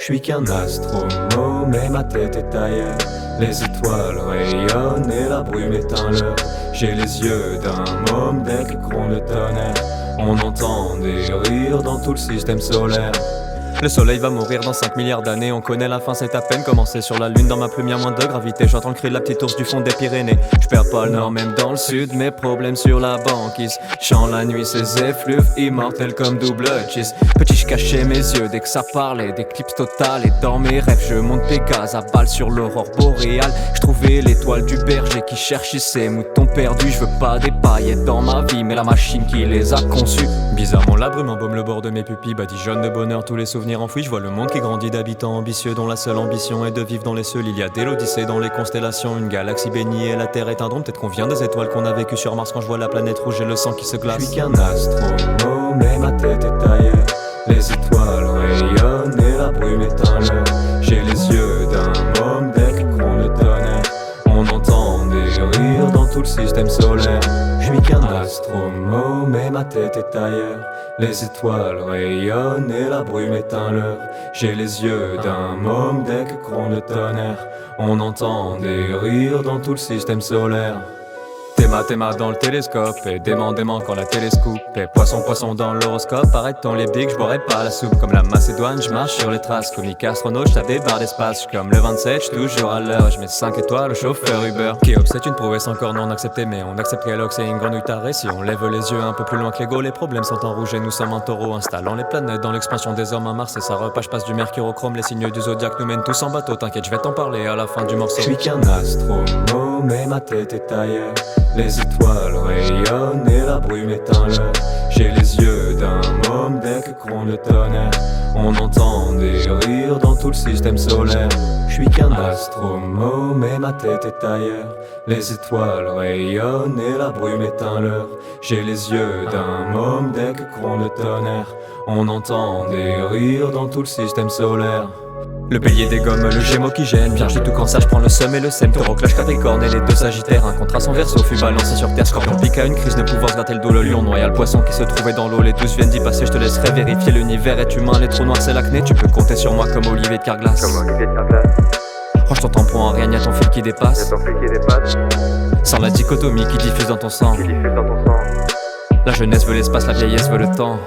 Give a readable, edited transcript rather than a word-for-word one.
suis qu'un astronome et ma tête est ailleurs. Les étoiles rayonnent et la brume éteint l'heure. J'ai les yeux d'un môme dès que gronde le tonnerre. On entend des rires dans tout le système solaire. Le soleil va mourir dans 5 milliards d'années. On connaît la fin, c'est à peine commencé. Sur la lune, dans ma plume, y'a moins de gravité. J'entends le cri de la petite ours du fond des Pyrénées. J'perds pas le nord, même dans le sud. Mes problèmes sur la banquise. Chante la nuit, ces effluves immortels comme double cheese. Petit, j'cachais mes yeux dès que ça parlait d'éclipse totale. Et dans mes rêves, je monte Pégase à balle sur l'aurore boréale. J'trouvais l'étoile du berger qui cherchait ses moutons perdus. J'veux pas des paillettes dans ma vie, mais la machine qui les a conçus. Bizarrement, la brume embaume le bord de mes pupilles. Badigeonne de bonheur tous les souvenirs enfoui, je vois le monde qui grandit d'habitants ambitieux dont la seule ambition est de vivre dans les cieux. Il y a des l'Odyssée dans les constellations, une galaxie bénie et la Terre est un drôme. Peut-être qu'on vient des étoiles qu'on a vécu sur Mars. Quand je vois la planète rouge et le sang qui se glace. Je suis qu'un astronome et ma tête est ailleurs. Les étoiles rayonnent et la brume éteint l'heure. J'ai les yeux d'un môme dès que gronde le tonnerre. On entend des rires dans tout le système solaire. Je suis qu'un astronome et ma tête est ailleurs. Les étoiles rayonnent et la brume éteint l'heure. J'ai les yeux d'un môme dès que gronde le tonnerre. On entend des rires dans tout le système solaire. Théma dans le télescope et dément quand la télescope. Et poisson dans l'horoscope. Arrête ton lipdick, j'boirai pas la soupe. Comme la Macédoine, j'marche sur les traces. Comique astronaute, j'tape des barres d'espace. J'suis comme le 27, j'suis toujours à l'heure. J'mets 5 étoiles au chauffeur Uber. Kéops c'est une prouesse encore non acceptée. Mais on accepte qu'Elox c'est une grenouille tarée. Si on lève les yeux un peu plus loin que l'ego, les problèmes sont en rouge et nous sommes un taureau. Installant les planètes dans l'expansion des hommes à Mars. Et ça repas, j'passe du mercure au chrome. Les signes du zodiaque nous mènent tous en bateau. T'inquiète, j'vais t'en parler à la fin du morceau. Je suis qu'un astronome et ma tête est ailleurs. Les étoiles rayonnent et la brume éteint l'heure. J'ai les yeux d'un môme dès que gronde le tonnerre. On entend des rires dans tout le système solaire. Je suis qu'un astronome et ma tête est ailleurs. Les étoiles rayonnent et la brume éteint l'heure. J'ai les yeux d'un môme dès que gronde le tonnerre. On entend des rires dans tout le système solaire. Le bélier dégomme le gémeaux qui gêne. Vierge tout quand ça, j'prends le seum et le sème. Taureau cloche capricorne et les deux sagittaires. Un contrat sans verso fut balancé sur terre. Scorpion pique à une crise, ne pouvant se gratter le dos. Le lion noya le poisson qui se trouvait dans l'eau. Les 12 viennent d'y passer, je te laisserai vérifier. L'univers est humain, les trous noirs c'est l'acné. Tu peux compter sur moi comme Olivier de Carglass. Range ton tampon en rien, y'a ton fil qui dépasse. Sans la dichotomie qui diffuse dans ton sang. La jeunesse veut l'espace, la vieillesse veut le temps.